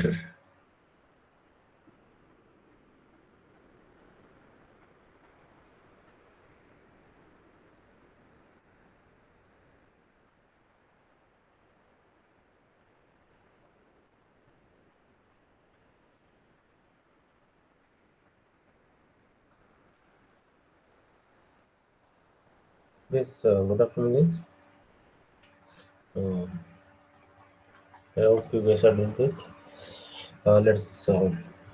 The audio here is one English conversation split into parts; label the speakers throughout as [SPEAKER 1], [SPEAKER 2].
[SPEAKER 1] Yes, good afternoon, guys. Um, I hope you guys are doing good. Let's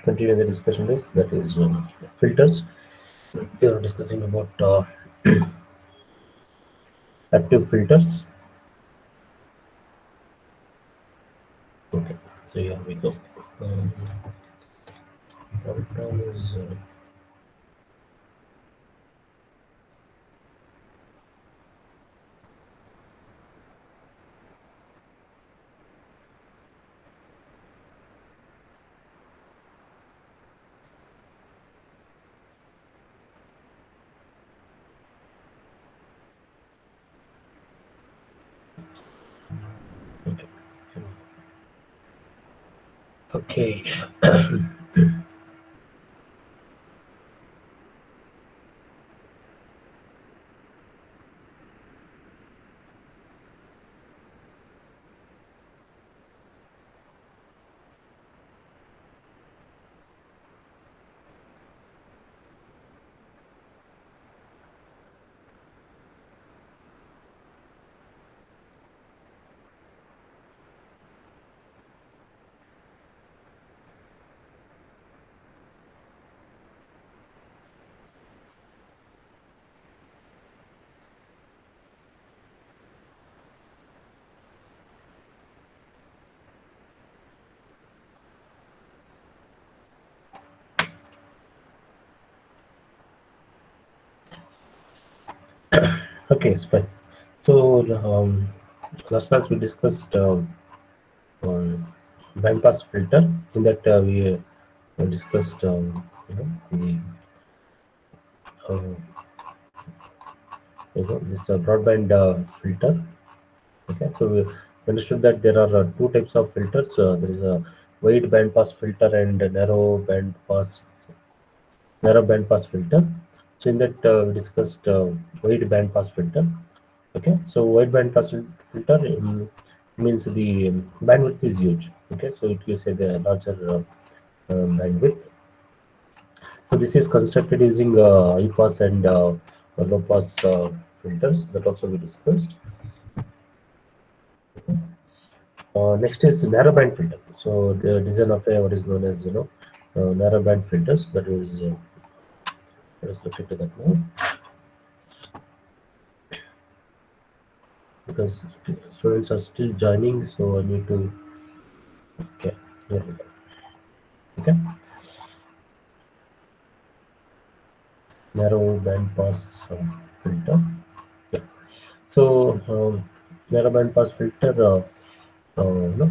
[SPEAKER 1] continue the discussion. Guys. That is filters. We are discussing about active filters. Okay, so here we go. Um, countdown is okay. Okay. Okay, it's fine. So last class we discussed on bandpass filter. In that we discussed the this broadband filter. Okay, so we understood that there are two types of filters. There is a wide band pass filter and a narrow band pass filter. So in that we discussed wide band pass filter. Okay, so wide band pass filter means the bandwidth is huge. Okay, so it gives a larger bandwidth. So this is constructed using high pass and low pass filters that also we discussed. Next is narrowband filter. So the design of what is known as narrowband filters. That is let us look into that now because students are still joining. So I need to okay, there we go. Okay, narrow band pass filter. Yeah. So narrowband pass filter. No,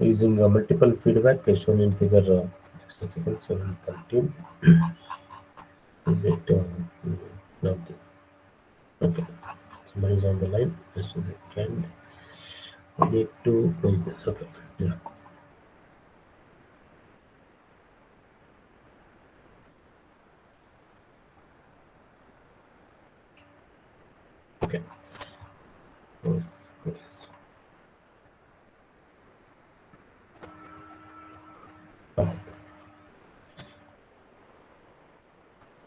[SPEAKER 1] using multiple feedback is shown in figure 713. Is it? No, okay. Okay. Somebody is on the line. Just a second. I need to close this. Okay. Yeah. Okay. Close, close. Ah,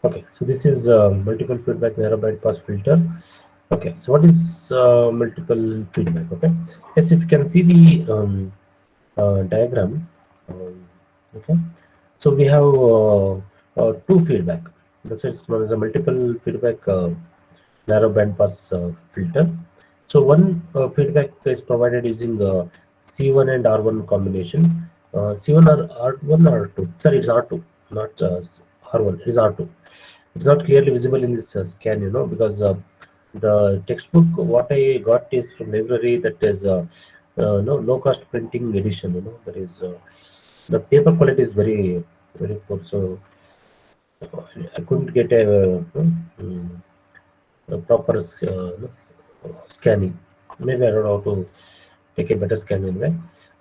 [SPEAKER 1] okay. So this is multiple feedback narrowband pass filter. Okay. So what is multiple feedback? Okay. Yes, if you can see the diagram. Okay. So we have two feedback. That's why it's known as a multiple feedback narrow band pass filter. So one feedback is provided using C1 and R1 combination. C1 or R1 or R2. Sorry, it's R2, not R1. It is R2. It's not clearly visible in this scan, because the textbook what I got is from library that is no low cost printing edition. That is the paper quality is very poor. So I couldn't get a proper scanning. Maybe I don't know how to take a better scan anyway.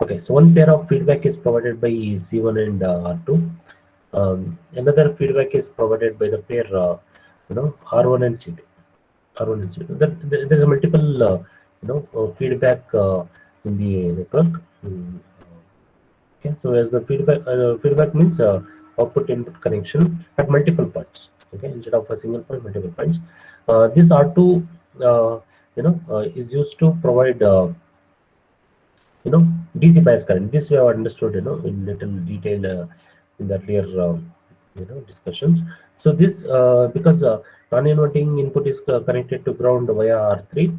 [SPEAKER 1] Okay, so one pair of feedback is provided by C1 and R2. Another feedback is provided by the pair, R1 and C2. R1 and C2. There's a multiple, feedback in the network. Okay, so as the feedback means output input connection at multiple points. Okay, instead of a single point, multiple points. This R2, is used to provide DC bias current. This we have understood in little detail in the earlier discussions. So this because non-inverting input is connected to ground via R3.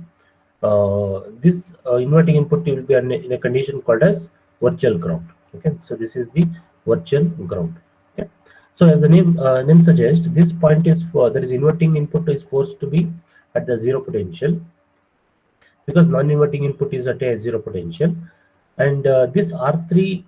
[SPEAKER 1] This inverting input will be in a condition called as virtual ground. Okay, so this is the virtual ground. Okay, so as the name suggests, this point is for there is inverting input is forced to be at the zero potential, because non-inverting input is at a zero potential, and this R3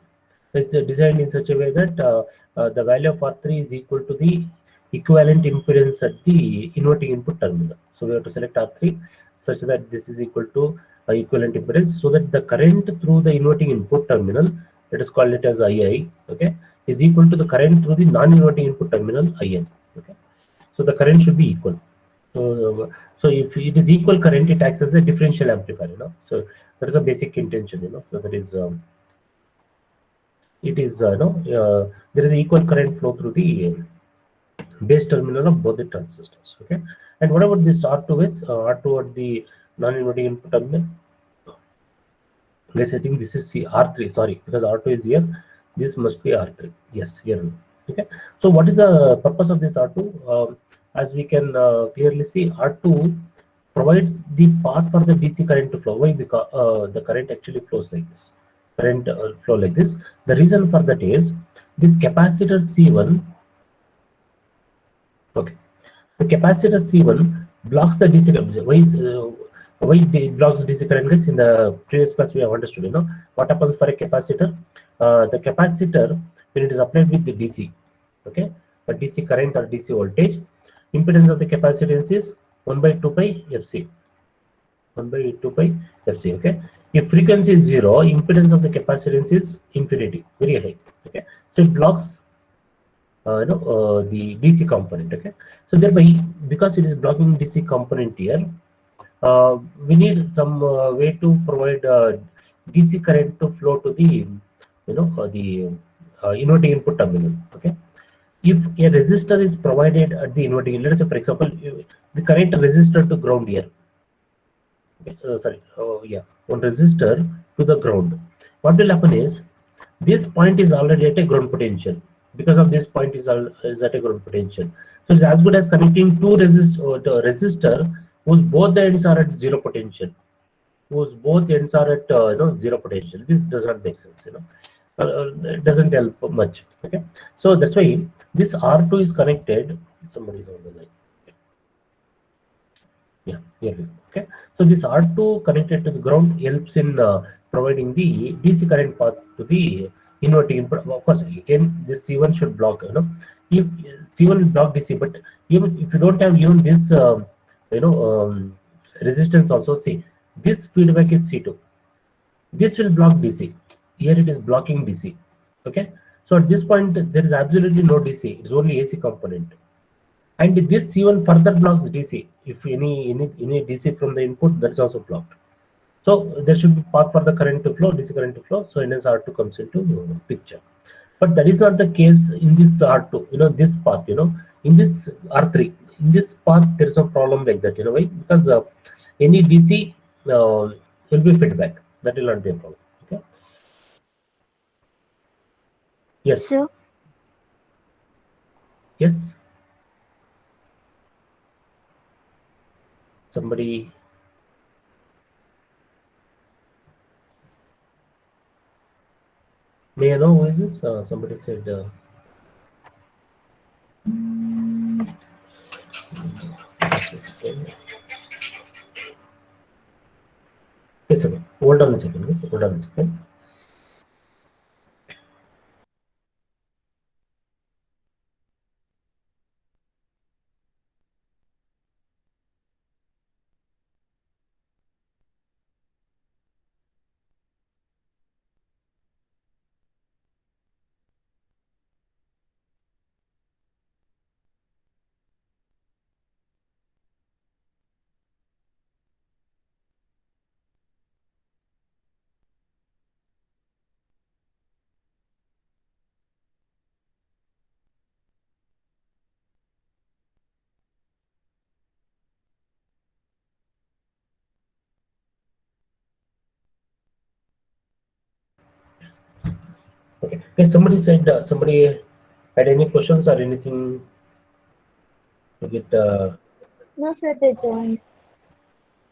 [SPEAKER 1] is designed in such a way that the value of R3 is equal to the equivalent impedance at the inverting input terminal. So we have to select R3 such that this is equal to equivalent impedance, so that the current through the inverting input terminal, let us call it as II, okay, is equal to the current through the non-inverting input terminal IN. Okay, so the current should be equal. So if it is equal current, it acts as a differential amplifier. So that is a basic intention. So that is it is there is equal current flow through the base terminal of both the transistors. Okay, and what about this R2 is R2 at the non-inverting input terminal? Let's I think this is R3. Sorry, because R2 is here. This must be R3. Yes, here. Okay. So what is the purpose of this R2? As we can clearly see, R2 provides the path for the DC current to flow. Why? Because the current actually flows like this. Current flow like this. The reason for that is this capacitor C1. Okay. The capacitor C1 blocks the DC current. Why it blocks DC current? Guys, in the previous class we have understood. What happens for a capacitor? The capacitor, when it is applied with the DC, okay, a DC current or DC voltage, impedance of the capacitance is 1 by 2 pi Fc. 1 by 2 pi Fc. Okay. If frequency is 0, impedance of the capacitance is infinity, very high. Okay. So it blocks the DC component. Okay, so thereby, because it is blocking DC component here, we need some way to provide DC current to flow to the the inverting input terminal. Okay, if a resistor is provided at the inverting, let us say for example, the current resistor to ground here. Okay, sorry, yeah, one resistor to the ground. What will happen is this point is already at a ground potential. Because of this point is at a ground potential, so it's as good as connecting two resistor whose both the ends are at zero potential, whose both ends are at zero potential. This does not make sense. It doesn't help much. Okay, so that's why this R2 is connected. Somebody is on the line. Yeah, here we go. Okay, so this R2 connected to the ground helps in providing the DC current path to the inverting input. Of course, again, this C1 should block. If C1 will block DC, but even if you don't have even this, resistance also. See, this feedback is C2. This will block DC. Here it is blocking DC. Okay, so at this point there is absolutely no DC. It's only AC component, and this even further blocks DC. If any DC from the input, that is also blocked. So there should be path for the current to flow, DC current to flow. So hence R2 comes into picture. But that is not the case in this R2. This path. In this R3, in this path there is a problem like that. Why? Because any DC will be feedback. That will not be a problem. Okay. Yes.
[SPEAKER 2] So,
[SPEAKER 1] Yes. Somebody. May I know who is this? Somebody said. Yes, okay. Hold on a second. Yes, hold on a second. Okay, somebody said somebody had any questions or anything to get.
[SPEAKER 2] No, sir, they joined.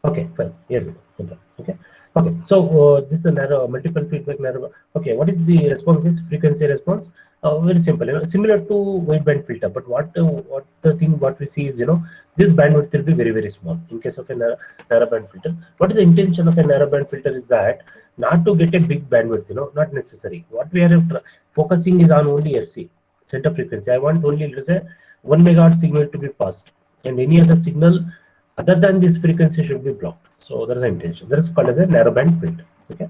[SPEAKER 1] Okay, fine. Here we go. Okay, okay. Okay. So this is a narrow multiple feedback narrow. Okay, what is the response? Is frequency response? Very simple. Similar to wideband filter. But what the thing what we see is this bandwidth will be very small in case of a narrow band filter. What is the intention of a narrow band filter? Is that not to get a big bandwidth. Not necessary. What we are focusing is on only FC center frequency. I want only let's say 1 megahertz signal to be passed, and any other signal other than this frequency should be blocked. So there is an intention. That is called as a narrowband filter. Okay.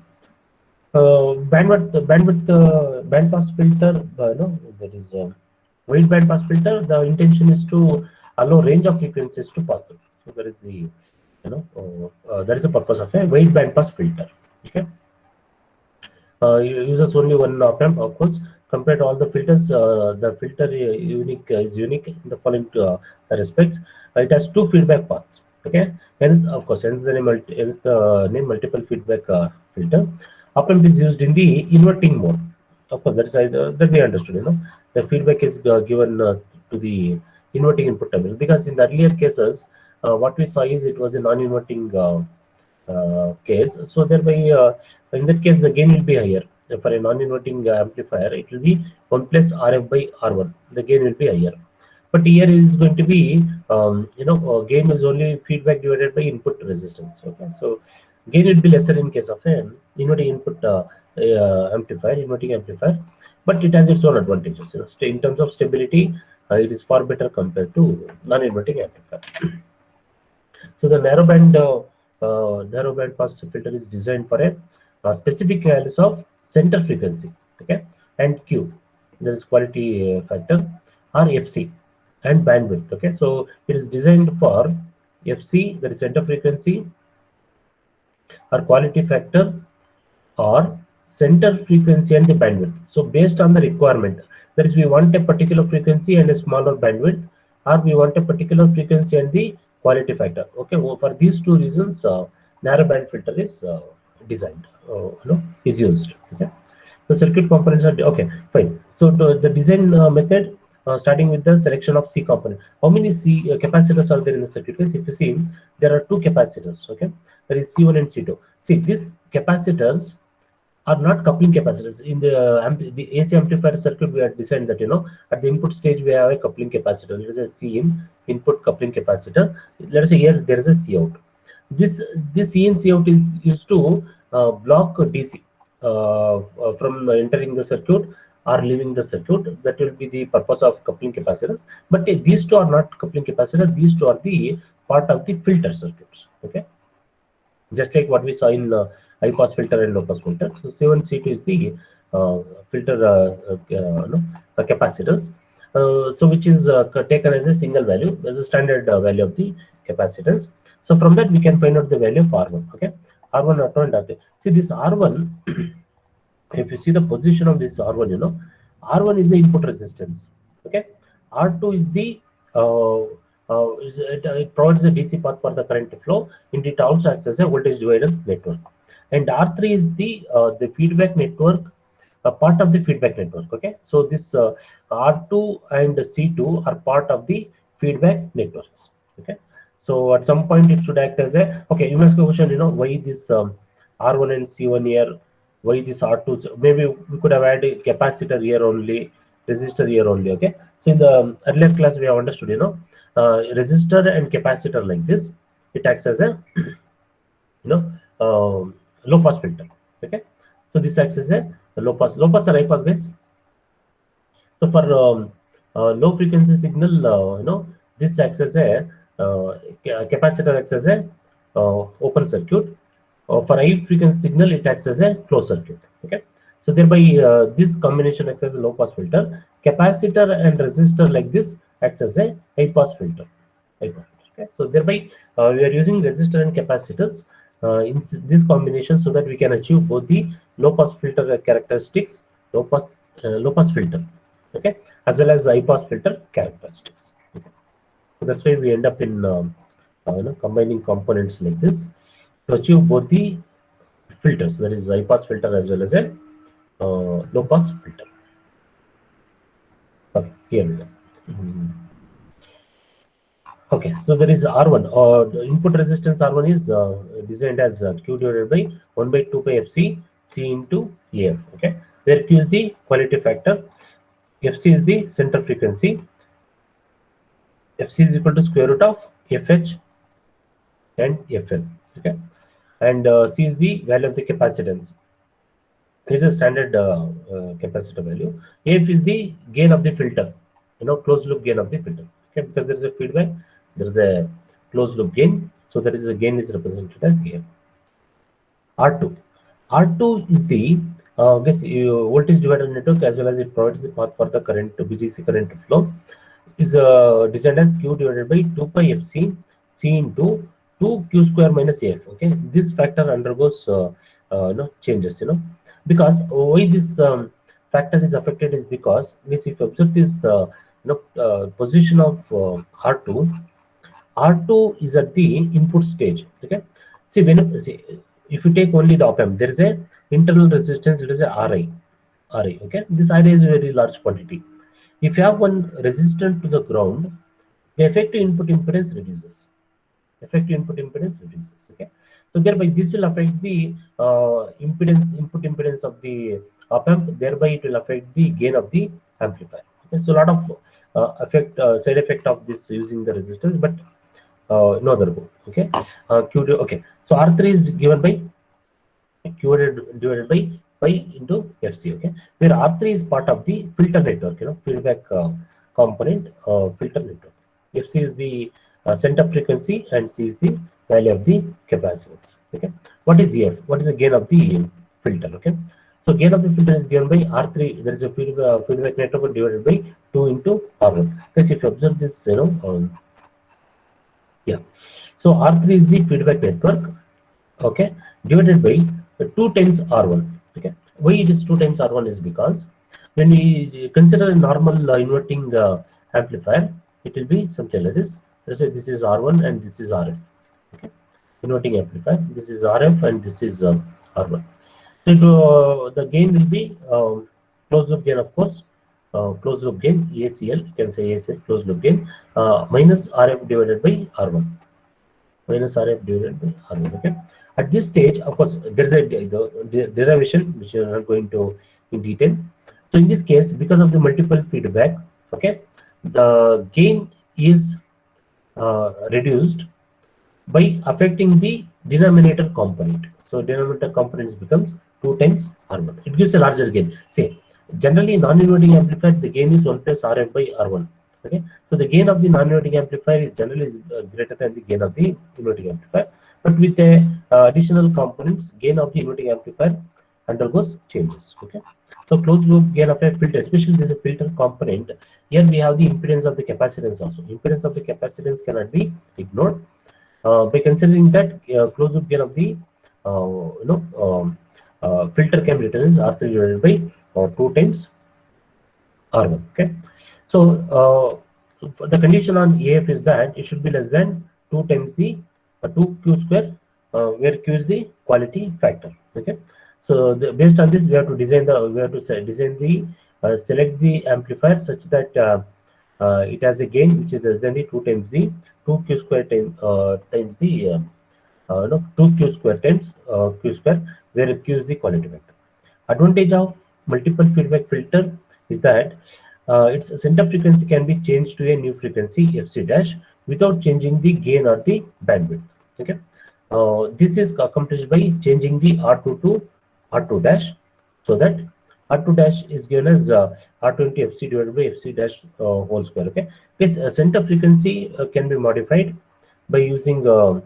[SPEAKER 1] Band pass filter. There is wide band pass filter. The intention is to allow range of frequencies to pass through. So there is the that is the purpose of a wide band pass filter. Okay. Uses only one op amp, of course. Compared to all the filters, the filter is unique in the following respects. It has two feedback paths. Okay, hence of course, hence the name multiple feedback filter. Op amp is used in the inverting mode. Of course, that we understood. The feedback is given to the inverting input terminal, because in the earlier cases, what we saw is it was a non-inverting case. So thereby, in that case, the gain will be higher. For a non-inverting amplifier, it will be 1 plus RF by R1. The gain will be higher. But here is going to be, gain is only feedback divided by input resistance. Okay, so gain will be lesser in case of an inverting input amplifier, inverting amplifier, but it has its own advantages. In terms of stability, it is far better compared to non-inverting amplifier. So the narrow band pass filter is designed for a specific values of center frequency, okay, and Q. There is quality factor, or FC, and bandwidth. Okay, so it is designed for FC, that is center frequency, or quality factor, or center frequency and the bandwidth. So based on the requirement, that is, we want a particular frequency and a smaller bandwidth, or we want a particular frequency and the quality factor. Okay, well, for these two reasons, narrow band filter is designed, is used. Okay, the circuit components are okay. Fine. So the design method. Starting with the selection of C component. How many C capacitors are there in the circuit? If you see, there are two capacitors. Okay, there is C1 and C2. See, these capacitors are not coupling capacitors. In the AC amplifier circuit, we have designed that at the input stage we have a coupling capacitor. There is a C in input coupling capacitor. Let us say here there is a C out. This C in C out is used to block DC from entering the circuit or leaving the circuit. That will be the purpose of coupling capacitors. But these two are not coupling capacitors. These two are the part of the filter circuits. Okay, just like what we saw in high pass filter and low pass filter. So C1, C2 is the filter capacitors. So which is taken as a single value, as a standard value of the capacitance. So from that we can find out the value of R1. Okay, R1, R2, and R2. See this R1. If you see the position of this R1, R1 is the input resistance. Okay, R2 is the it provides the DC path for the current flow, and it also acts as a voltage divider network. And R3 is the feedback network, a part of the feedback network. Okay, so this R2 and C2 are part of the feedback networks. Okay, so at some point it should act as a, okay, you must question, why this R1 and C1 here, why this R2, maybe we could have had a capacitor here only, resistor here only. Okay, so in the earlier class we have understood, resistor and capacitor like this, it acts as a low pass filter. Okay, so this acts as a low pass or high pass, guys. So for low frequency signal, this acts as a capacitor acts as a open circuit. For high frequency signal, it acts as a closed circuit. Okay, so thereby this combination acts as a low pass filter. Capacitor and resistor like this acts as a high pass filter. Okay, so thereby we are using resistor and capacitors in this combination so that we can achieve both the low pass filter characteristics, low pass filter, okay, as well as high pass filter characteristics. Okay. So that's why we end up in combining components like this to achieve both the filters, that is high pass filter as well as a low pass filter. Okay, here we go. Okay, so there is R1 or the input resistance R1 is designed as Q divided by 1 by 2 pi FC C into AF. Okay, where Q is the quality factor, FC is the center frequency, FC is equal to square root of FH and FL. Okay, and C is the value of the capacitance. This is a standard capacitor value. AF is the gain of the filter, closed loop gain of the filter. Okay, because there is a feedback, there is a closed loop gain, so there is a gain is represented as AF. R2. R2 is the voltage divider network, as well as it provides the path for the current VDC current flow. Is designed as Q divided by 2 pi FC C into 2 Q square minus AF. Okay, this factor undergoes changes. Because why this factor is affected is because if you observe this position of R2. R2 is at the input stage. Okay, see if you take only the op amp, there is a internal resistance. It is a Ri. Okay, this Ri is a very large quantity. If you have one resistant to the ground, the effective input impedance reduces. Okay, so thereby this will affect the input impedance of the op amp. Thereby it will affect the gain of the amplifier. Okay, so a lot of side effect of this using the resistance, but no other go. Okay, okay. So R3 is given by Q divided by pi into FC. Okay, where R3 is part of the filter network. Feedback component filter network. FC is the center frequency and C is the value of the capacitance. Okay, what is EF? What is the gain of the filter? Okay, so gain of the filter is given by R3. There is a feedback network divided by 2 into R1. Because if you observe this, yeah, so R3 is the feedback network, okay, divided by 2 times R1. Okay, why it is 2 times R1 is because when we consider a normal inverting amplifier, it will be something like this. Let's say this is R1 and this is RF. Okay, inverting amplifier, this is RF and this is R1. So the gain will be closed loop gain, of course. Closed loop gain ACL, you can say ACL closed loop gain minus RF divided by R1. Minus RF divided by R1. Okay. At this stage, of course, there is a derivation which we are not going to in detail. So in this case, because of the multiple feedback, okay, the gain is reduced by affecting the denominator component. So denominator component becomes 2 times R1. It gives a larger gain. Say, generally non-inverting amplifier, the gain is 1 plus RF by R1. Okay, so the gain of the non-inverting amplifier is generally greater than the gain of the inverting amplifier. But with the additional components, gain of the inverting amplifier undergoes changes. Okay, so closed loop gain of a filter, especially there is a filter component. Here we have the impedance of the capacitance also. Impedance of the capacitance cannot be ignored. By considering that closed loop gain of the filter can be written as R3 divided by 2 times R1. Okay, so so the condition on AF is that it should be less than 2 times the 2Q square, where Q is the quality factor. Okay, so based on this, we have to design the select the amplifier such that it has a gain which is less than the 2 times the 2Q square times the 2Q square times Q square, where Q is the quality factor. Advantage of multiple feedback filter is that its center frequency can be changed to a new frequency FC dash without changing the gain or the bandwidth. Okay, this is accomplished by changing the R2 to R2 dash, so that R2 dash is given as R20 FC divided by FC dash whole square. Okay, this center frequency can be modified by using a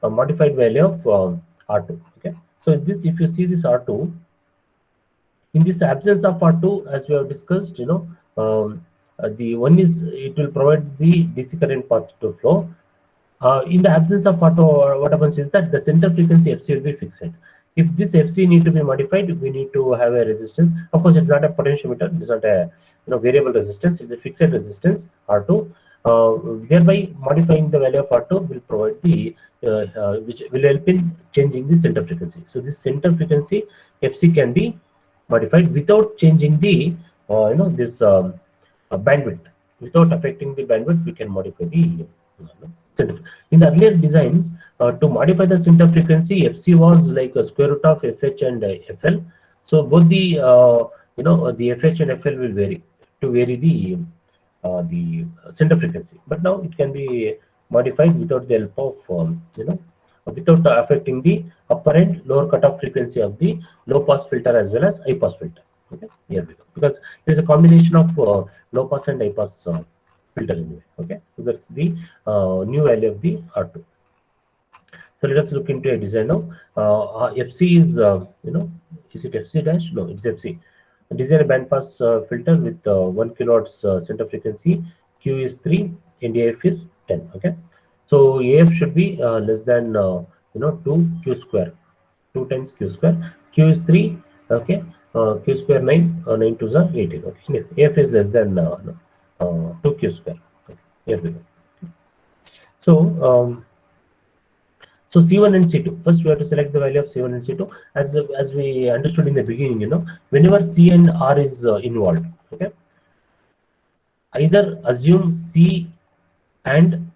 [SPEAKER 1] modified value of R2. Okay, so this, if you see this R2, in this absence of R2, as we have discussed, the one is it will provide the DC current path to flow. In the absence of R2, what happens is that the center frequency FC will be fixed. If this FC need to be modified, we need to have a resistance. Of course, it's not a potentiometer. It's not a variable resistance. It's a fixed resistance R2. Thereby modifying the value of R2 will provide the which will help in changing the center frequency. So this center frequency FC can be modified without changing the this bandwidth. Without affecting the bandwidth, we can modify the center. In the earlier designs, to modify the center frequency, FC was like a square root of FH and FL. So both the the FH and FL will vary to vary the center frequency. But now it can be modified without the help of without affecting the upper and lower cutoff frequency of the low pass filter as well as high pass filter. Okay, here we go. Because it is a combination of low pass and high pass filter anyway. Okay, so that's the new value of the R2. So let us look into a design now. FC is is it FC dash? No, it's FC. Design a band pass filter with 1 kilohertz center frequency. Q is 3 and AF is 10. Okay, so AF should be less than 2 Q square, 2 times Q square. Q is 3. Okay, Q square 9, 9 to the 18. Okay, AF is less than 2 Q square. Okay, here we go. So so C1 and C2. First, we have to select the value of C1 and C2. As we understood in the beginning, whenever C and R is involved, okay, either assume C and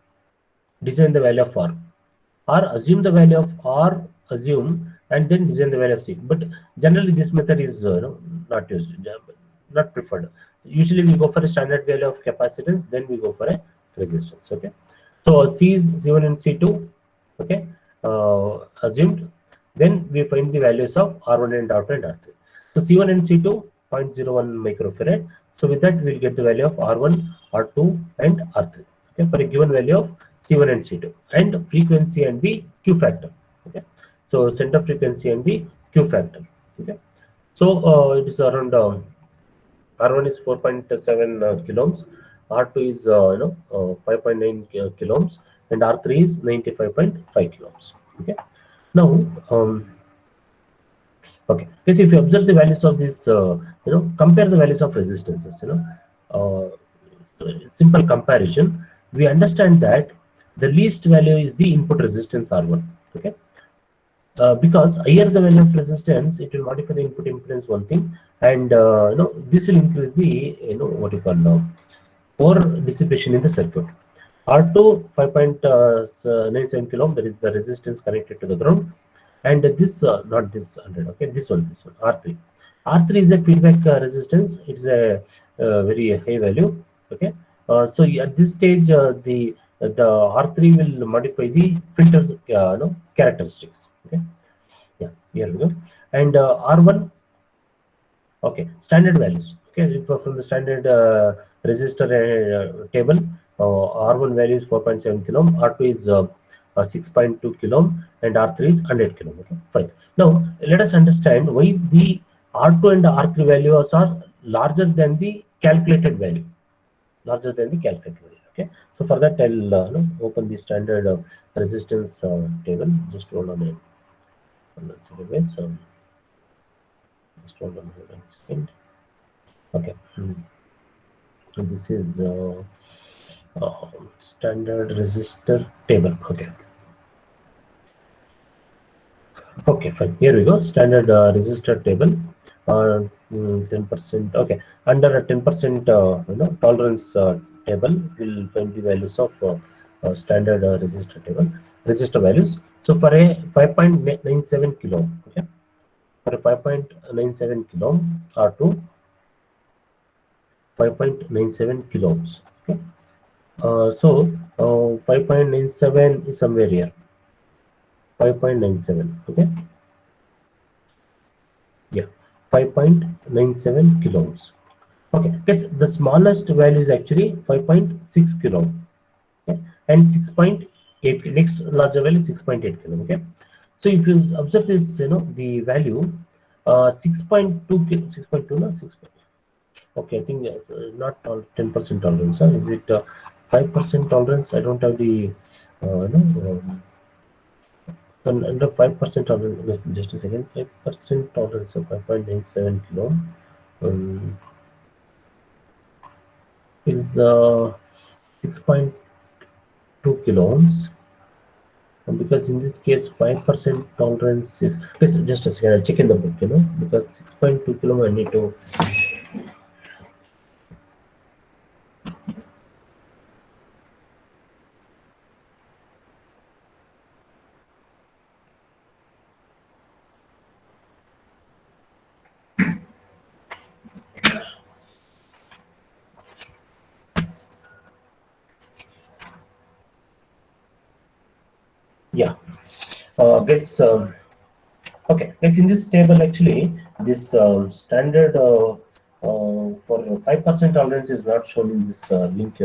[SPEAKER 1] design the value of R, or assume the value of R, assume and then design the value of C. But generally, this method is not used, not preferred. Usually, we go for a standard value of capacitance, then we go for a resistance. Okay, so C is C1 and C2. Okay, assumed. Then we find the values of R1 and R2 and R3. So C1 and C2 0.01 microfarad. So with that we'll get the value of R1, R2 and R3. Okay, for a given value of C1 and C2 and frequency and the Q factor. Okay, so center frequency and the Q factor. Okay, so it is around R1 is 4.7 kilo ohms, R2 is 5.9 kilo ohms, and R3 is 95.5 kilo ohms. Okay. Now, okay. Because if you observe the values of this, compare the values of resistances. Simple comparison. We understand that the least value is the input resistance R1. Okay. Because higher the value of resistance, it will modify the input impedance one thing, and this will increase the what you call power dissipation in the circuit. R2 5.97 kilo ohm, that is the resistance connected to the ground, and this not this 100. Okay, this one R3. R3 is a feedback resistance. It's a very high value. Okay, so at this stage the R3 will modify the filter characteristics. Okay, yeah, here we go. And R1, okay, standard values. Okay, from the standard resistor table, R1 value is 4.7 kilo ohm, R2 is 6.2 kilo ohm, and R3 is 100 kilo ohm. Okay, fine. Now let us understand why the R2 and R3 values are larger than the calculated value. Larger than the calculated value. Okay, so for that I'll open the standard resistance table. Just hold on a second. So just hold on a second. Okay, so this is standard resistor table. Okay, fine. Here we go. Standard resistor table. 10%. Okay, under a 10% tolerance table, we'll find the values of standard resistor values. So for a 5.97 kilo, okay, for a 5.97 kilo R2, 5.97 kilo ohms. Okay, so 5.97 is somewhere here. 5.97. Okay, yeah, 5.97 kilo ohms. Okay, because the smallest value is actually 5.6 kilo ohm. Okay, and 6.8. Next larger value 6.8 kilo ohm. Okay, so if you observe this, the value 6.2, 6.2, no, 6. Okay, I think not 10% tolerance. Is it 5% tolerance? I don't have the under 5% tolerance. Just a second. 5% tolerance of 5.97 kilo is 6.2 kilo ohms. And because in this case 5% tolerance is just a second. I'll check in the book. Because 6.2 kilo I need to. Yeah. Guess. Okay. Guess in this table actually this standard for 5% tolerance is not shown in this link.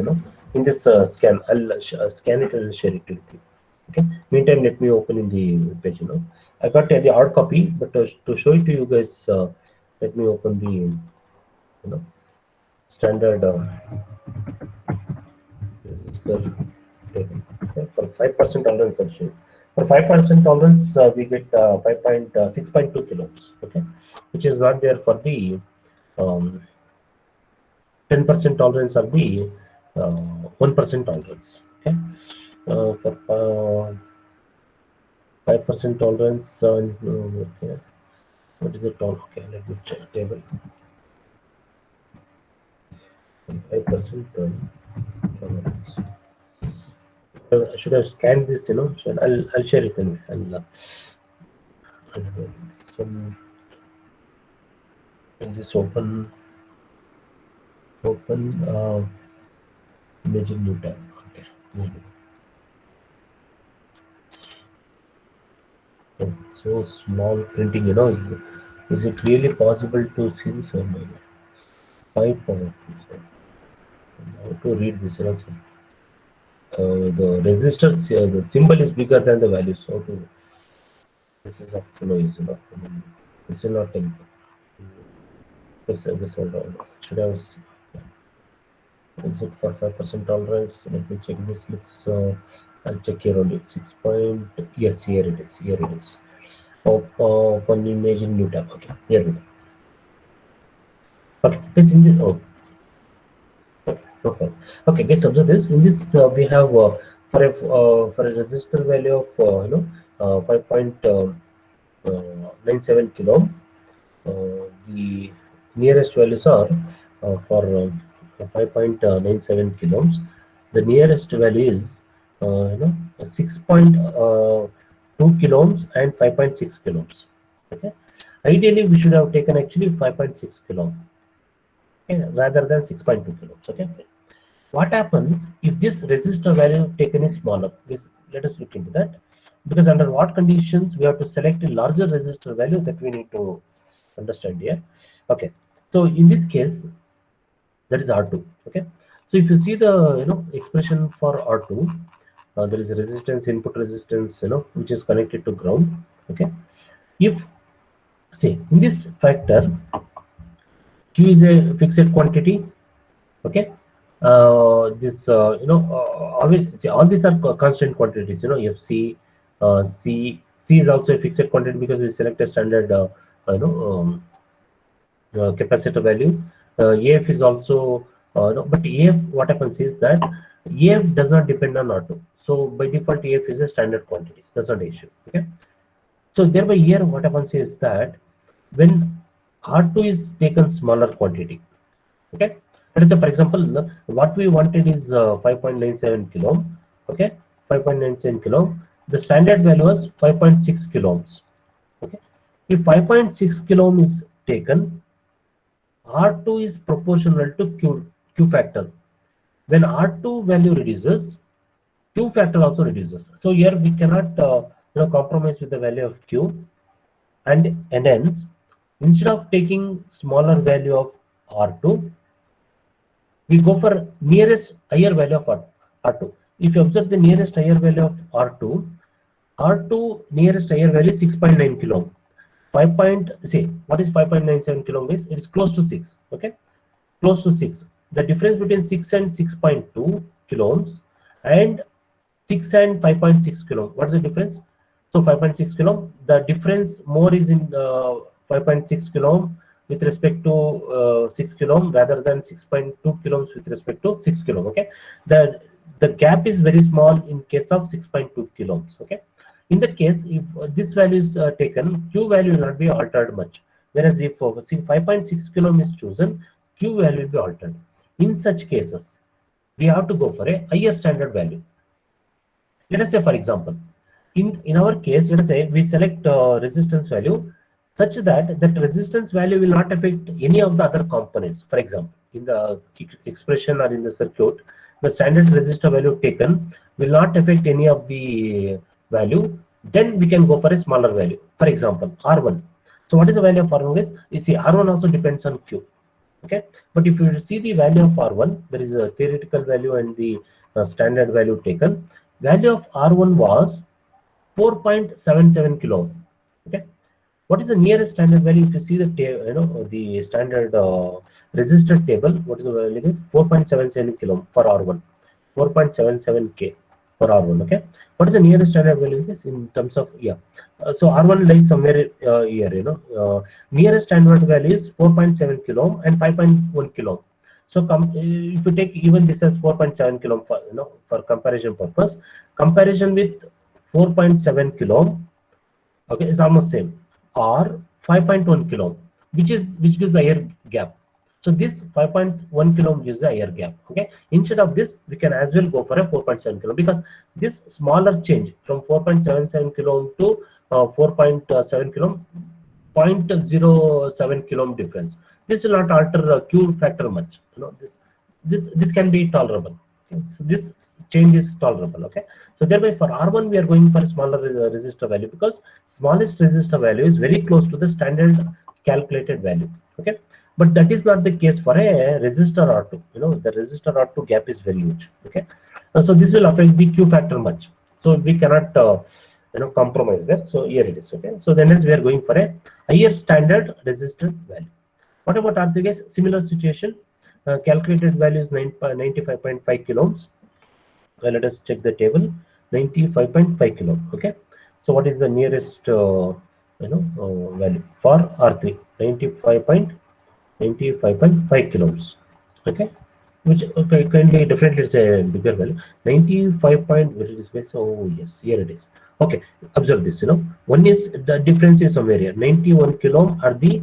[SPEAKER 1] In this scan, I'll scan it and share it with you. Okay. Meantime, let me open in the page. I got the hard copy, but to show it to you guys, let me open the standard resistor table. Okay, for 5% tolerance option. For 5% tolerance, we get 6.2 kilos. Okay, which is not there for the 10% tolerance or the 1% tolerance. Okay, for 5% tolerance, okay. What is the tolerance? Okay, let me check table. 5% tolerance. I should have scanned this, So I'll share it anyway. This one, I'll just open image in new tab. Okay. Oh, so small printing, is it really possible to see this? Oh my god. 5 power. How to read this? The resistors, the symbol is bigger than the value. So this is up to noise, this will not help. This one should have. Is it for 5% tolerance? Let me check this. I'll check here only. 6 point. Yes, here it is. Here it is. Open image in new tab. Okay, here we go. Okay, this in this. Oh, okay. Okay, let's observe this. In this, we have for a resistor value of 5.97 kilo. The nearest values are for 5.97 kilohms. The nearest value is 6.2 kilohms and 5.6 kilohms. Okay. Ideally, we should have taken actually 5.6 kilohms, okay, rather than 6.2 kilohms. Okay. What happens if this resistor value taken is smaller? Let us look into that. Because under what conditions we have to select a larger resistor value, that we need to understand here. Okay, so in this case, that is R2. Okay, so if you see the expression for R2, there is a resistance, input resistance, which is connected to ground. Okay, if say in this factor Q is a fixed quantity. Okay, this always see, all these are constant quantities. FC, C is also a fixed quantity because we select a standard you know capacitor value. AF is also no, but AF, what happens is that AF does not depend on R2. So by default, AF is a standard quantity. That's not the issue. Okay. So thereby here, what happens is that when R2 is taken smaller quantity, okay. Let us say, for example, what we wanted is 5.97 kilo. Okay, 5.97 kilo. The standard value was 5.6 kilo ohms. Okay, if 5.6 kilo ohm is taken, R2 is proportional to Q factor. When R2 value reduces, Q factor also reduces. So here we cannot compromise with the value of Q, and hence instead of taking smaller value of R2, we go for nearest higher value of R2. If you observe the nearest higher value of R2 nearest higher value is 6.9 kilo ohm. 5 point, see, what is 5.97 kilo ohm is? It is close to 6. Okay, close to 6. The difference between 6 and 6.2 kilo ohms and 6 and 5.6 kilo ohm. What is the difference? So 5.6 kilo ohm. The difference more is in 5.6 kilo ohm with respect to 6 kilo ohm rather than 6.2 kilo ohms with respect to 6 kilo ohm. Okay, the gap is very small in case of 6.2 kilo ohms. Okay, in that case, if this value is taken, Q value will not be altered much. Whereas if 5.6 kilo ohm is chosen, Q value will be altered. In such cases, we have to go for a higher standard value. Let us say, for example, in our case, let us say we select resistance value such that that resistance value will not affect any of the other components. For example, in the expression or in the circuit, the standard resistor value taken will not affect any of the value, then we can go for a smaller value. For example, R1. So what is the value of R1, guys? You see, R1 also depends on Q. Okay, but if you see the value of R1, there is a theoretical value and the standard value taken. Value of R1 was 4.77 kilo ohm. Okay, what is the nearest standard value? If you see the the standard resistor table, what is the value? Is 4.77 kilo ohm for R1, 4.77 k for R1. Okay, what is the nearest standard value is in terms of, yeah? So R1 lies somewhere here. Nearest standard value is 4.7 kilo ohm and 5.1 kilo ohm. So if you take even this as 4.7 kilo ohm for, for comparison purpose, comparison with 4.7 kilo ohm, okay, it's almost same, or 5.1 kilo ohm, which gives a air gap. So this 5.1 kilo ohm gives a air gap. Okay, instead of this, we can as well go for a 4.7 kilo ohm, because this smaller change from 4.77 kilo ohm to 4.7 kilo ohm, 0.07 kilo ohm difference. This will not alter the Q factor much. This can be tolerable. Okay? So this change is tolerable. Okay, so thereby for R1 we are going for a smaller resistor value, because smallest resistor value is very close to the standard calculated value. Okay, but that is not the case for a resistor R2. The resistor R2 gap is very huge. Okay, so this will affect the Q factor much. So we cannot compromise there. So here it is. Okay, so then we are going for a higher standard resistor value. What about R3, guys? Similar situation. Calculated value is 95.5 kilo ohms. Let us check the table. 95.5 kilo ohm. Okay, so what is the nearest value for R3? 95.5 kilo ohms. Okay, which, okay, kindly definitely it's a bigger value. 95 point, where it is based? Oh yes, here it is. Okay, observe this. One is the difference is somewhere here. 91 kilo ohm are the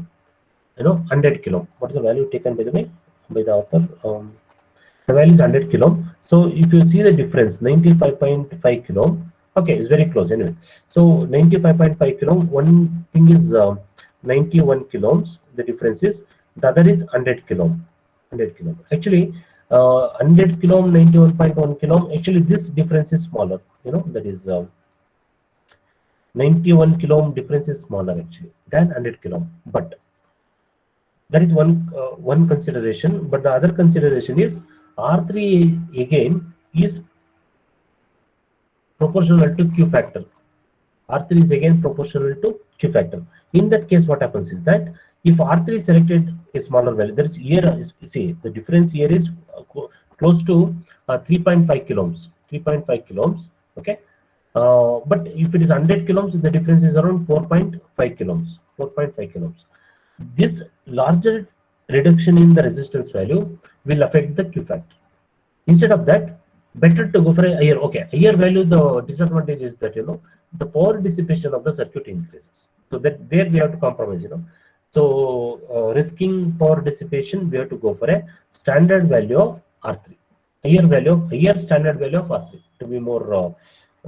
[SPEAKER 1] 100 kilo ohm. What is the value taken by the way by the author? The value is 100 kilo ohm. So if you see the difference, 95.5 kilo ohm, okay, it's very close anyway. So 95.5 kilo ohm, one thing is 91 kilo ohms, the difference is, the other is 100 kilo ohm. 100 kilo ohm. Actually, 100 kilo ohm, 91.1 kilo ohm, actually this difference is smaller. That is 91 kilo ohm difference is smaller actually than 100 kilo ohm. But that is one consideration. But the other consideration is R3 again is proportional to Q factor. R3 is again proportional to Q factor. In that case, what happens is that if R3 is selected a smaller value, there is here, see, the difference here is close to 3.5 kilo ohms. 3.5 kilo ohms. Okay. But if it is 100 kilo ohms, the difference is around 4.5 kilo ohms. 4.5 kilo ohms. This larger reduction in the resistance value will affect the Q factor. Instead of that, better to go for a higher. Okay, higher value. The disadvantage is that the power dissipation of the circuit increases. So that there we have to compromise. So risking power dissipation, we have to go for a standard value of R3. Higher standard value of R3 to be more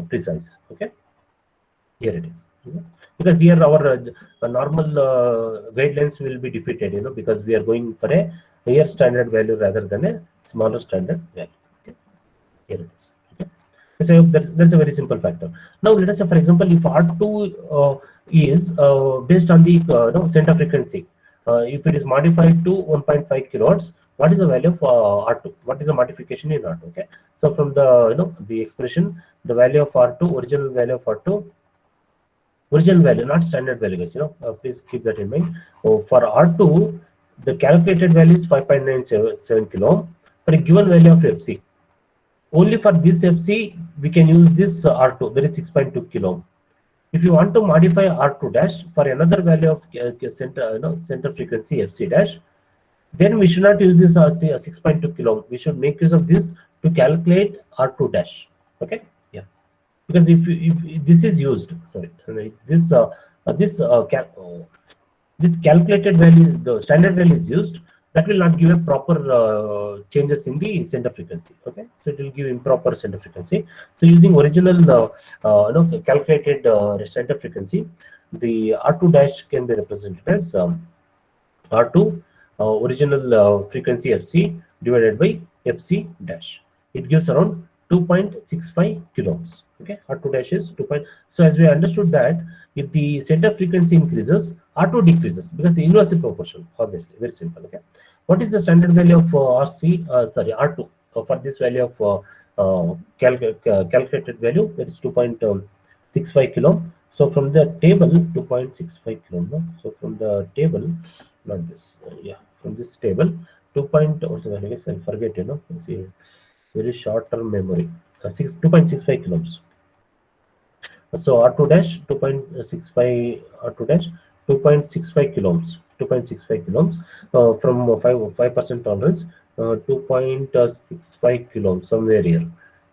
[SPEAKER 1] precise. Okay, here it is. Because here our normal guidelines will be defeated, because we are going for a higher standard value rather than a smaller standard value. Okay. Here it is. Okay. So that's a very simple factor. Now let us say, for example, if R2 is based on the center frequency, if it is modified to 1.5 kilohertz, what is the value of R2? What is the modification in R2? Okay. So from the the expression, the value of R2, original value of R2. Original value, not standard value, guys. Please keep that in mind. For R2, the calculated value is 5.97 kilo ohm for a given value of FC. Only for this FC, we can use this R2, that is 6.2 kilo ohm. If you want to modify R2 dash for another value of center frequency FC dash, then we should not use this 6.2 kilo ohm. We should make use of this to calculate R2 dash. Okay. Because if this is used, sorry, this this calculated value, the standard value is used, that will not give a proper changes in the center frequency. Okay, so it will give improper center frequency. So using original calculated center frequency, the R2 dash can be represented as R2 original frequency FC divided by FC dash. It gives around 2.65 kilohms. Okay, R2 dash is 2. So as we understood that if the center frequency increases, R2 decreases because the inversely proportional. Obviously, very simple. Okay, what is the standard value of RC? Sorry, R2 for this value of calculated value, that is 2.65 kilo. So from the table 2.65 kilo. No? So from the table, not this. Yeah, from this table 2. What's the value? I guess I forget. Let's see, very short term memory. 2.65 kilometers. So R2 dash 2.65 R2 dash 2.65 kilometers. 2.65 kilometers from 5% tolerance. 2.65 kilometers somewhere here.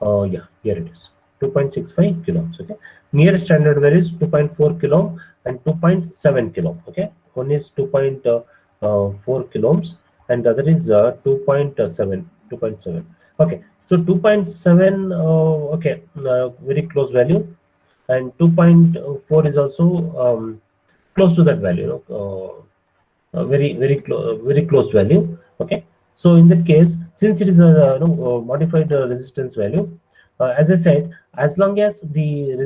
[SPEAKER 1] Yeah, here it is. 2.65 kilometers. Okay. Nearest standard value is 2.4 kilo and 2.7 kilo. Okay. One is 2.4 kilometers and the other is 2.7. 2.7. Okay. So 2.7. Okay. Very close value. And 2.4 is also close to that value, very close value. Okay, so in that case, since it is a modified resistance value, as I said, as long as the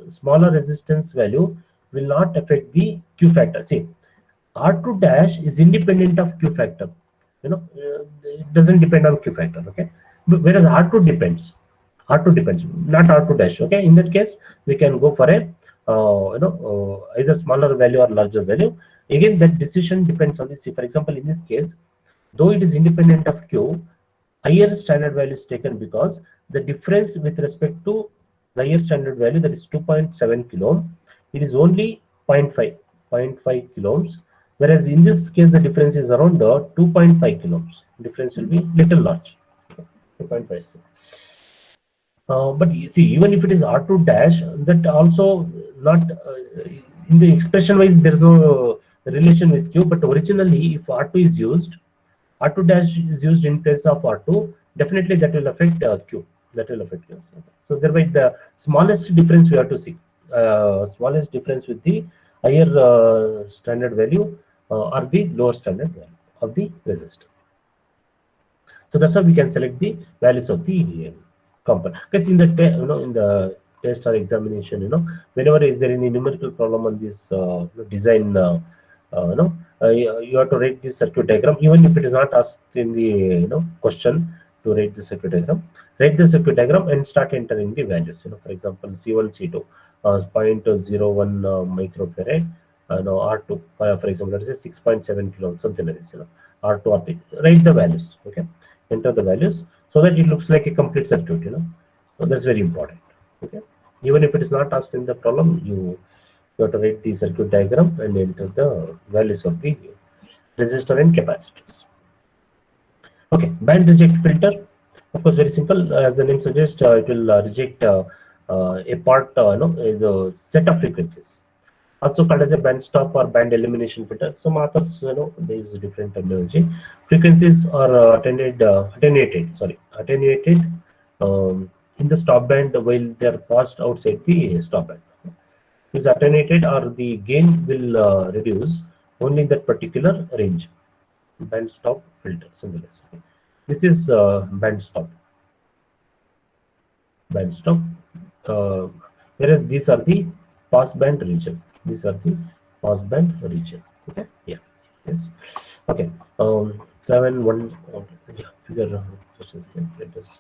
[SPEAKER 1] smaller resistance value will not affect the Q factor. See, R2 dash is independent of Q factor. It doesn't depend on Q factor. Okay, whereas R2 depends. R2 depends, not R2 dash. Okay, in that case, we can go for a either smaller value or larger value. Again, that decision depends on the C. For example, in this case, though it is independent of Q, higher standard value is taken because the difference with respect to the higher standard value, that is 2.7 kilo, it is only 0.5 kilohms, whereas in this case the difference is around 2.5 kilohms. Difference will be little large, 2.5. But you see, even if it is R2 dash, that also not in the expression wise there is no relation with Q. But originally, if R2 is used, R2 dash is used in place of R2, definitely that will affect Q. That will affect Q. So thereby the smallest difference we have to see. Smallest difference with the higher standard value or the lower standard value of the resistor. So that's how we can select the values of the component. Because in the in the test or examination, whenever is there any numerical problem on this design, you have to write this circuit diagram, even if it is not asked in the question to write the circuit diagram. Write the circuit diagram and start entering the values. For example, C1, C2, 0.01 microfarad. R2, for example, that is 6.7 kilo, something like this. R2, R3. Write the values. Okay, enter the values so that it looks like a complete circuit. So that's very important. Okay, even if it is not asked in the problem, you have to write the circuit diagram and enter the values of the resistor and capacitors. Okay, band reject filter, of course, very simple. As the name suggests, it will reject a part, the set of frequencies. Also called as a band stop or band elimination filter. Some authors, they use a different terminology. Frequencies are attenuated in the stop band while they are passed outside the stop band. Is attenuated or the gain will reduce only in that particular range. Band stop filter. This is band stop. Band stop. Whereas these are the pass band region. These are the pass band region. Okay. Yeah. Yes. Okay. 7.1. Yeah. Figure. Just a second. Let us.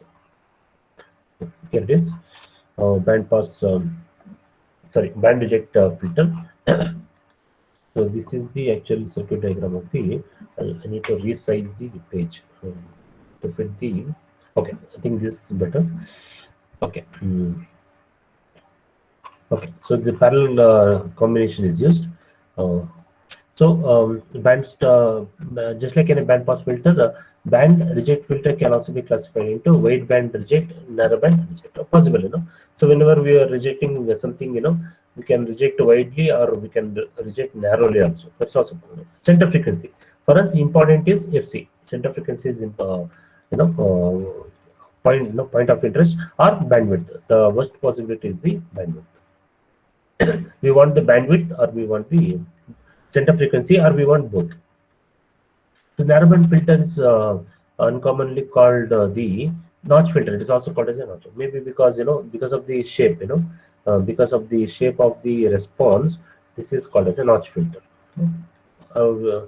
[SPEAKER 1] Here it is. Band pass. Band reject filter. So this is the actual circuit diagram of the. I need to resize the page to fit the. Okay. I think this is better. Okay. Okay, so the parallel combination is used. Just like in a band pass filter, band reject filter can also be classified into wide band reject, narrow band reject. Possible, So whenever we are rejecting something, we can reject widely or we can reject narrowly also. That's also possible. Center frequency. For us, important is FC. Center frequency is point of interest or bandwidth. The worst possibility is the bandwidth. We want the bandwidth or we want the center frequency or we want both. The narrowband filter is uncommonly called the notch filter. It is also called as a notch. Maybe because because of the shape, because of the shape of the response, this is called as a notch filter. Uh,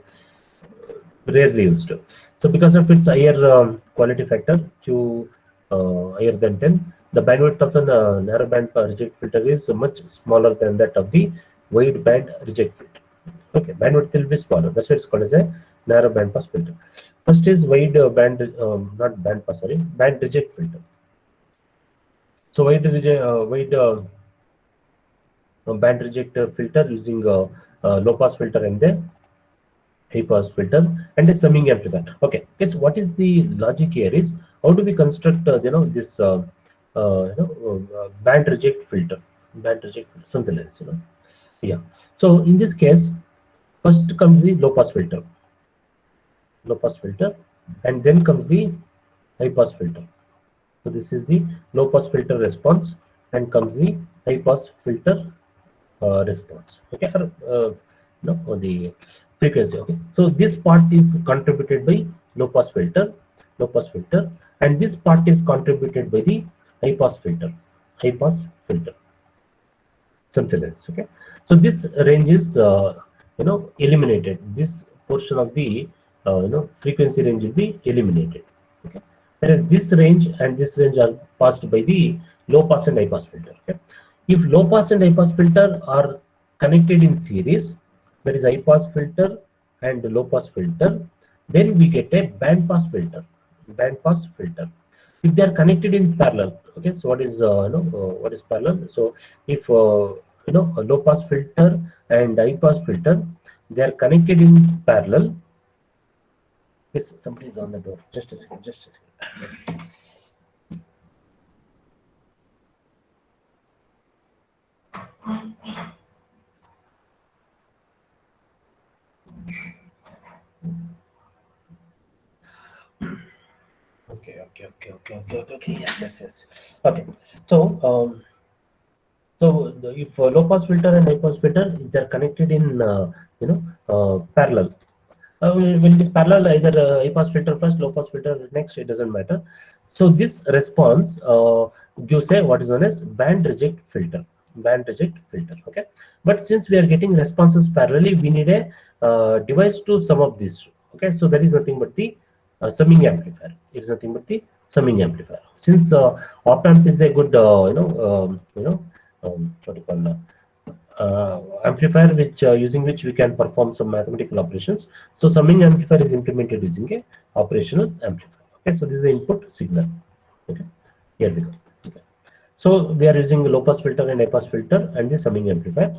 [SPEAKER 1] Rarely used. So because of its higher quality factor to higher than 10, the bandwidth of the narrowband reject filter is much smaller than that of the wide band reject filter. Okay, bandwidth will be smaller. That's why it's called as a narrow band pass filter. First is wide band, not band pass, sorry, band reject filter. So wide band reject filter using low pass filter and the high pass filter and a summing amplifier. Okay, guess what is the logic here is how do we construct this band reject filter, something like this, yeah. So in this case, first comes the low pass filter, and then comes the high pass filter. So this is the low pass filter response, and comes the high pass filter response. Okay, no, or the frequency. Okay, so this part is contributed by low pass filter, and this part is contributed by the high pass filter, something else. Okay, so this range is eliminated. This portion of the frequency range will be eliminated. Okay, whereas this range and this range are passed by the low pass and high pass filter. Okay, if low pass and high pass filter are connected in series, there is high pass filter and low pass filter, then we get a band pass filter. If they are connected in parallel, okay, so what is parallel? So if a low pass filter and high pass filter, they are connected in parallel. Yes, somebody is on the door. Just a second. Okay. Yes. Okay. So if low pass filter and high pass filter, they are connected in parallel. When it is parallel, either high pass filter first, low pass filter next, it doesn't matter. So this response gives a what is known as band reject filter. Okay, but since we are getting responses parallelly, we need a device to sum up these. Okay, so that is nothing but the summing amplifier. It is nothing but the summing amplifier. Since op amp is a good what do you call amplifier, which using which we can perform some mathematical operations. So summing amplifier is implemented using a operational amplifier. Okay, so this is the input signal. Okay, here we go. Okay, so we are using the low pass filter and high pass filter and the summing amplifier.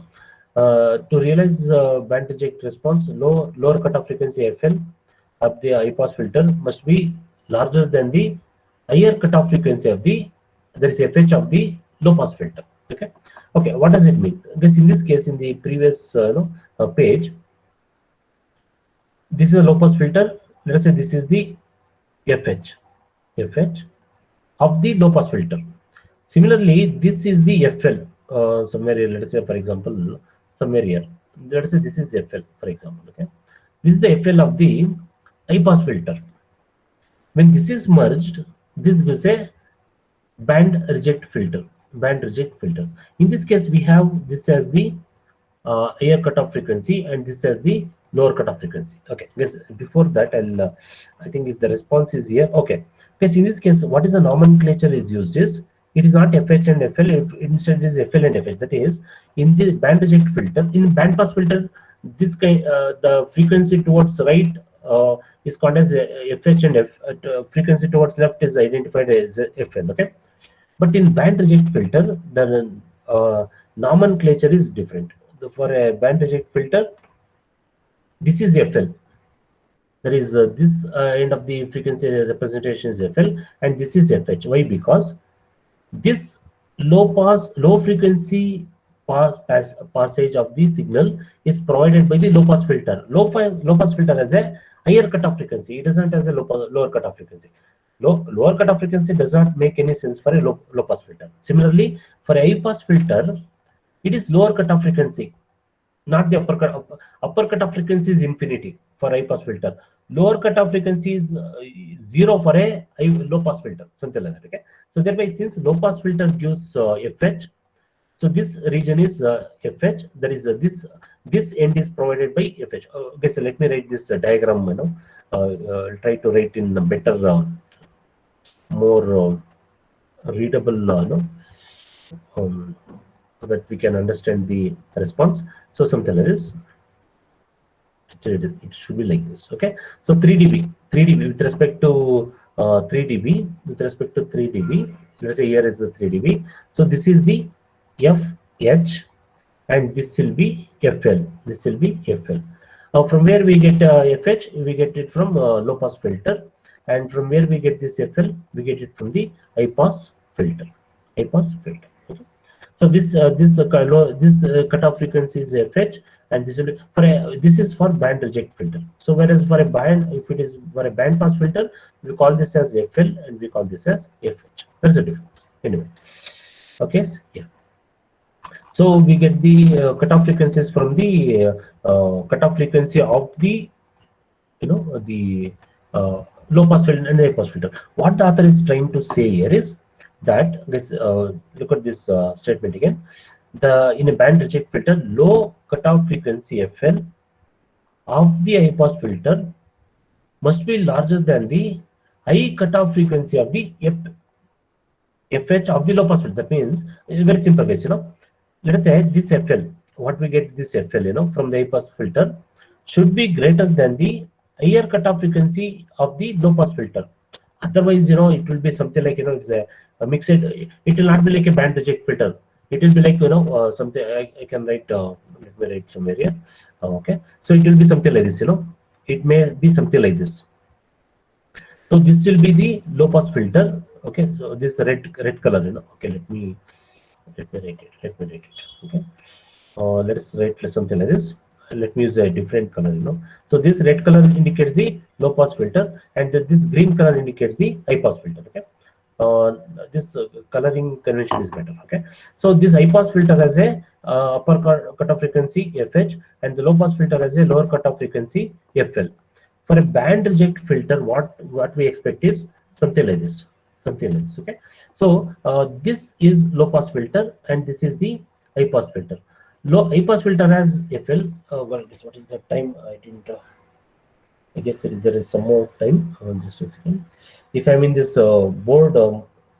[SPEAKER 1] To realize band reject response, lower cutoff frequency FL of the high pass filter must be larger than the higher cutoff frequency of the FH of the low pass filter. Okay, what does it mean? Because in this case, in the previous page, this is a low pass filter. Let us say this is the FH of the low pass filter. Similarly, this is the FL somewhere here. Let us say, for example, somewhere here. Let us say this is FL, for example. Okay, this is the FL of the high pass filter. When this is merged, this gives a band reject filter. In this case, we have this as the higher cutoff frequency and this as the lower cutoff frequency. Okay, yes. Before that, I think if the response is here, okay. Because in this case, what is the nomenclature is used is it is not FH and FL. Instead, it is FL and FH. That is, in the band reject filter, in band pass filter, this kind the frequency towards right is called as FH, and frequency towards left is identified as FL. Okay. But in band reject filter, the nomenclature is different. For a band reject filter, this is FL. There is this end of the frequency representation is FL, and this is FH. Why? Because this low frequency passage of the signal is provided by the low pass filter. Low pass filter has a higher cutoff frequency. It doesn't has a lower cutoff frequency. Lower cutoff frequency does not make any sense for a low pass filter. Similarly, for a high pass filter, it is lower cutoff frequency, not the upper cutoff frequency is infinity for high pass filter. Lower cutoff frequency is 0 for a low pass filter, something like that. Okay, so thereby since low pass filter gives FH, so this region is FH. There is this end is provided by FH. Okay, so let me write this diagram. Try to write in a better, more readable, so that we can understand the response. So something like this. It should be like this. Okay, so 3 dB with respect to 3 dB, with respect to 3 dB. Let's say here is the 3 dB. So this is the FH, and this will be FL. This will be FL. From where we get FH? We get it from low pass filter, and from where we get this FL? We get it from the high pass filter. High pass filter. Okay. So this cutoff frequency is FH, and this will be for this is for band reject filter. So whereas for a band, if it is for a band pass filter, we call this as FL and we call this as FH. That's the difference. Anyway, okay, yeah. So we get the cutoff frequencies from the cutoff frequency of the the low pass filter and high pass filter. What the author is trying to say here is that this look at this statement again. In a band reject filter, low cutoff frequency FL of the high pass filter must be larger than the high cutoff frequency of the FH of the low pass filter. That means it's very simple case, let us say this FL, what we get this FL, from the high pass filter should be greater than the higher cutoff frequency of the low pass filter. Otherwise, it will be something like, it's a mixed, it will not be like a band reject filter. It will be like, something I can write, let me write somewhere here. Okay. So it will be something like this, it may be something like this. So this will be the low pass filter. Okay. So this red color, okay, let me write it. Okay, let us write something like this. Let me use a different color. So this red color indicates the low pass filter, and this green color indicates the high pass filter. Okay, this coloring convention is better. Okay, so this high pass filter has a upper cutoff frequency FH, and the low pass filter has a lower cutoff frequency FL. For a band reject filter, what we expect is something like this. Okay, so this is low pass filter, and this is the high pass filter. High pass filter has FL. What is the time? I didn't. I guess there is some more time. Just a second. If I'm in this board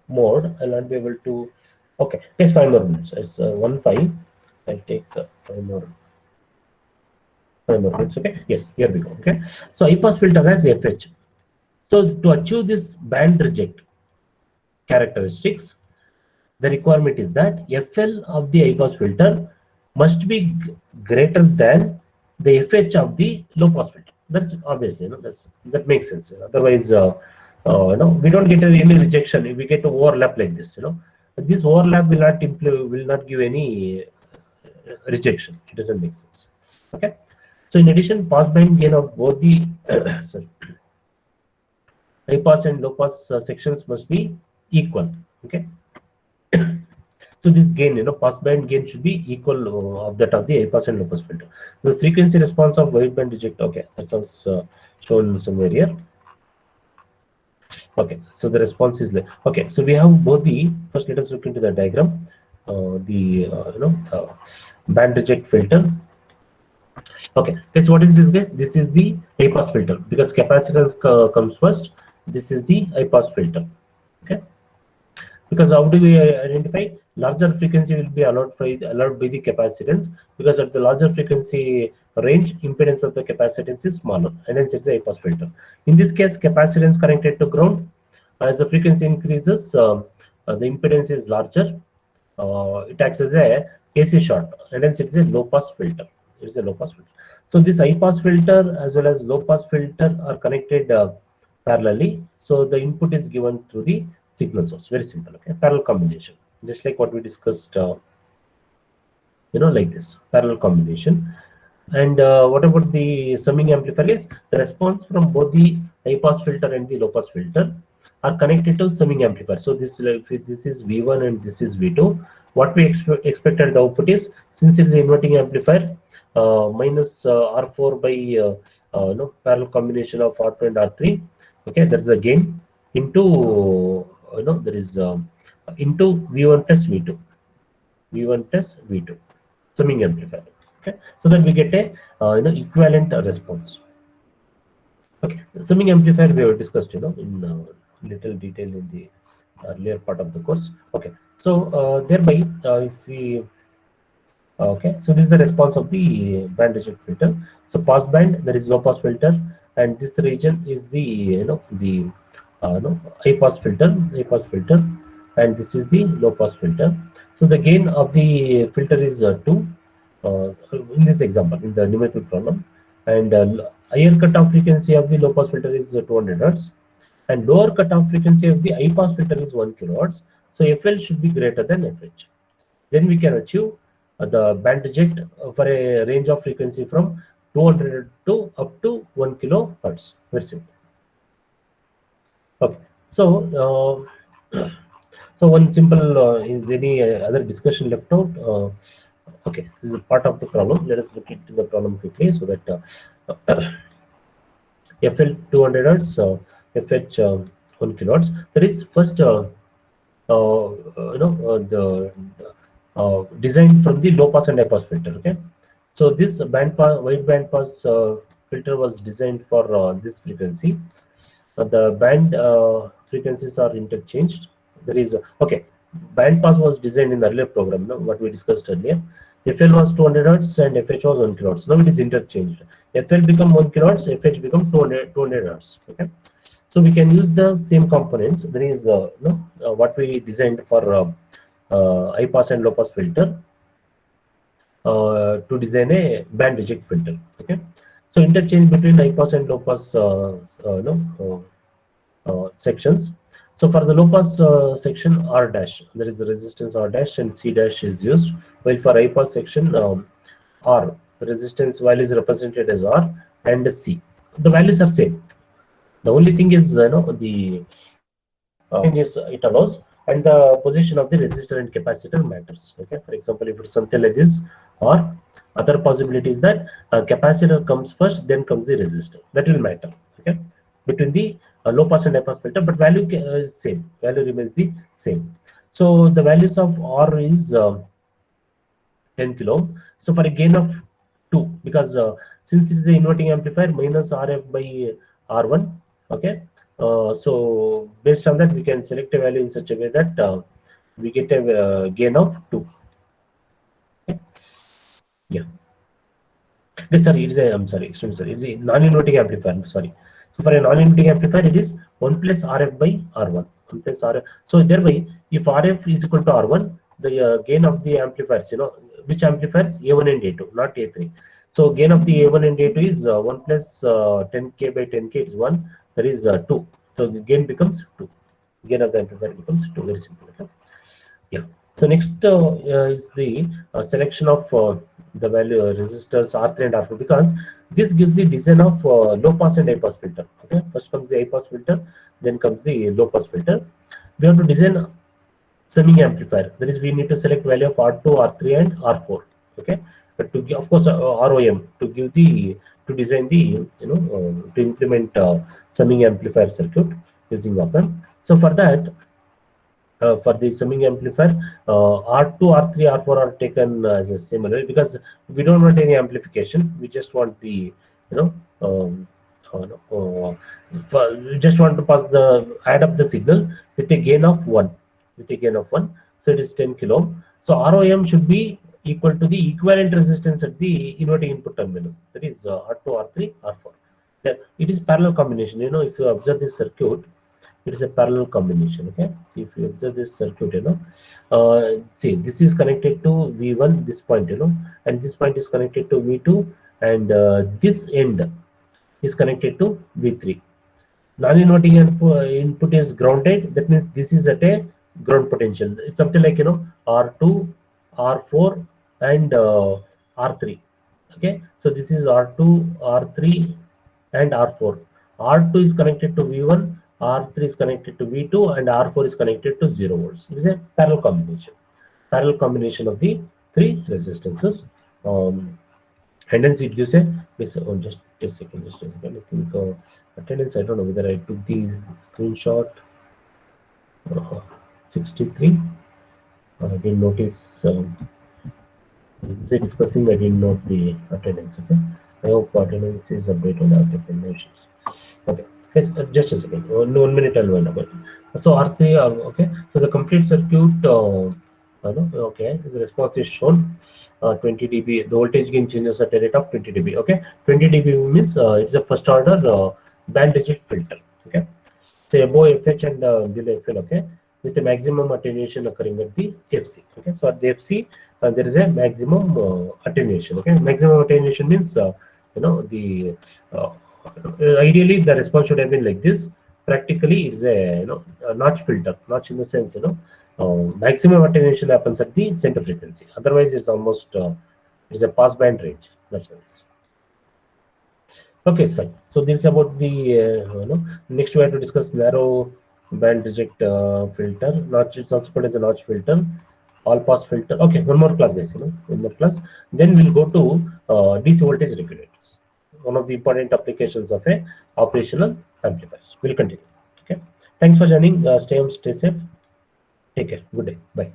[SPEAKER 1] mode, I'll not be able to. Okay, yes, 5 more minutes. It's 1:05. I'll take 5 more. 5 more minutes. Okay. Yes, here we go. Okay. So high pass filter has FH. So to achieve this band reject characteristics, the requirement is that FL of the high pass filter must be greater than the FH of the low pass filter. That's obviously, that makes sense. Otherwise, we don't get any rejection if we get to overlap like this. This overlap will not give any rejection. It doesn't make sense. Okay. So in addition, pass band gain of both the sorry, high pass and low pass sections must be equal. Okay. So this gain, pass band gain should be equal of that of the high pass and low pass filter. The frequency response of wide band reject. Okay, that sounds shown somewhere here. Okay, so the response is there. Okay, so we have both the first. Let us look into the diagram. Band reject filter. Okay, so what is this guy? This is the high pass filter because capacitance comes first. This is the high pass filter. Okay, because how do we identify? Larger frequency will be allowed by the capacitance, because at the larger frequency range, impedance of the capacitance is smaller, and hence it's a high pass filter. In this case, capacitance connected to ground. As the frequency increases, the impedance is larger. It acts as a AC short, and hence it is a low pass filter. It is a low pass filter. So this high pass filter as well as low pass filter are connected parallelly. So the input is given through the signal source. Very simple. Okay, parallel combination, just like what we discussed. Like this parallel combination. And what about the summing amplifier? Is the response from both the high pass filter and the low pass filter are connected to summing amplifier. So this is V1 and this is V2. What we expect at the output is, since it is inverting amplifier, minus R4 by parallel combination of R2 and R3. Okay, there is a gain into there is into V1 plus V2, V1 plus V2 summing amplifier. Okay, so that we get a equivalent response. Okay, summing amplifier we have discussed in little detail in the earlier part of the course. Okay, so thereby if we okay, so this is the response of the band reject filter. So pass band, there is low pass filter, and this region is the the high pass filter, and this is the low pass filter. So the gain of the filter is 2 in this example in the numerical problem, and higher cutoff frequency of the low pass filter is 200 hertz, and lower cutoff frequency of the high pass filter is 1 kilohertz. So FL should be greater than FH. Then we can achieve the band reject for a range of frequency from 200 to up to 1 kilohertz. Very simple. Okay. So, so one simple is any other discussion left out? Okay, this is a part of the problem. Let us look into the problem quickly so that FL 200 hertz, FH 1 kilohertz. There is first the designed from the low pass and high pass filter. Okay, so this band pass wide band pass filter was designed for this frequency. The band frequencies are interchanged. There is okay, band pass was designed in the earlier program, what we discussed earlier. FL was 200 hertz and FH was 1 kilohertz. Now it is interchanged. FL become 1 kilohertz, FH become 200 hertz. Okay, so we can use the same components. There is what we designed for high pass and low pass filter to design a band reject filter. Okay, so interchange between high pass and low pass sections. So for the low pass section R dash, there is a resistance R dash and C dash is used, while for high pass section R, the resistance value is represented as R and C. The values are same. The only thing is the is it allows, and the position of the resistor and capacitor matters. Okay, for example, if it's something like this, or other possibility is that capacitor comes first, then comes the resistor. That will matter. Okay, between the low pass and high pass filter, but value is same. Value remains the same. So the values of R is 10 kilo. So for a gain of 2, because since it is an inverting amplifier, minus RF by R1. Okay, so based on that we can select a value in such a way that we get a gain of 2. Okay. Yeah. Sorry, it is a, I'm sorry, excuse me, sorry, it is a non-inverting amplifier. Sorry. So for a non-inverting amplifier, it is 1 plus RF by R1. 1 plus RF. So thereby, if RF is equal to R1, the gain of the amplifiers, which amplifiers? A1 and A2, not A3. So gain of the A1 and A2 is 1 plus 10K by 10K is 1. That is 2. So the gain becomes 2. Gain of the amplifier becomes 2. Very simple. Okay? Yeah. So next is the selection of the value resistors R3 and R4, because this gives the design of low pass and high pass filter. Okay, first comes the high pass filter, then comes the low pass filter. We have to design summing amplifier. That is, we need to select value of R2, R3, and R4. Okay, but to give, of course, ROM to give the to design the to implement summing amplifier circuit using op-amp. So for that. For the summing amplifier, R2, R3, R4 are taken as a similar, because we don't want any amplification. We just want the we just want to pass the add up the signal with a gain of 1. With a gain of 1, so it is 10 kilo. So ROM should be equal to the equivalent resistance at the inverting input terminal. That is R2, R3, R4. It is parallel combination. If you observe this circuit, it is a parallel combination. Okay, see, if you observe this circuit, see, this is connected to V1, this point, and this point is connected to V2, and this end is connected to V3. Non-inverting input is grounded. That means this is at a ground potential. It's something like R2, R4, and R3. Okay, so this is R2, R3, and R4. R2 is connected to V1. R3 is connected to V2, and R4 is connected to 0 volts. It is a parallel combination. Parallel combination of the 3 resistances. And hence it gives a, just Just a second, just a second. I think attendance. I don't know whether I took the screenshot. 63. I didn't notice. They discussing. I didn't note the attendance. Okay. I hope attendance is updated after terminations. Okay. Yes, just a second. 1 minute. I'll wait about it. So R3. Okay. So the complete circuit. Okay. The response is shown. 20 dB. The voltage gain changes at a rate of 20 dB. Okay. 20 dB means it's a first order band reject filter. Okay. Say above FH and below FL, okay, with a maximum attenuation occurring at the FC. Okay, so at the FC there is a maximum attenuation. Okay, maximum attenuation means the ideally the response should have been like this. Practically, it's a a notch filter. Notch in the sense maximum attenuation happens at the center frequency. Otherwise, it's almost it's a pass band range. That's what it is. Okay, it's fine. So this is about the next we have to discuss narrow band reject filter. Notch, it's also called as a notch filter, all pass filter. Okay, one more class, guys. One more class. Then we'll go to DC voltage regulators. One of the important applications of a operational amplifiers. We'll continue. Okay. Thanks for joining. Stay home, stay safe. Take care. Good day. Bye.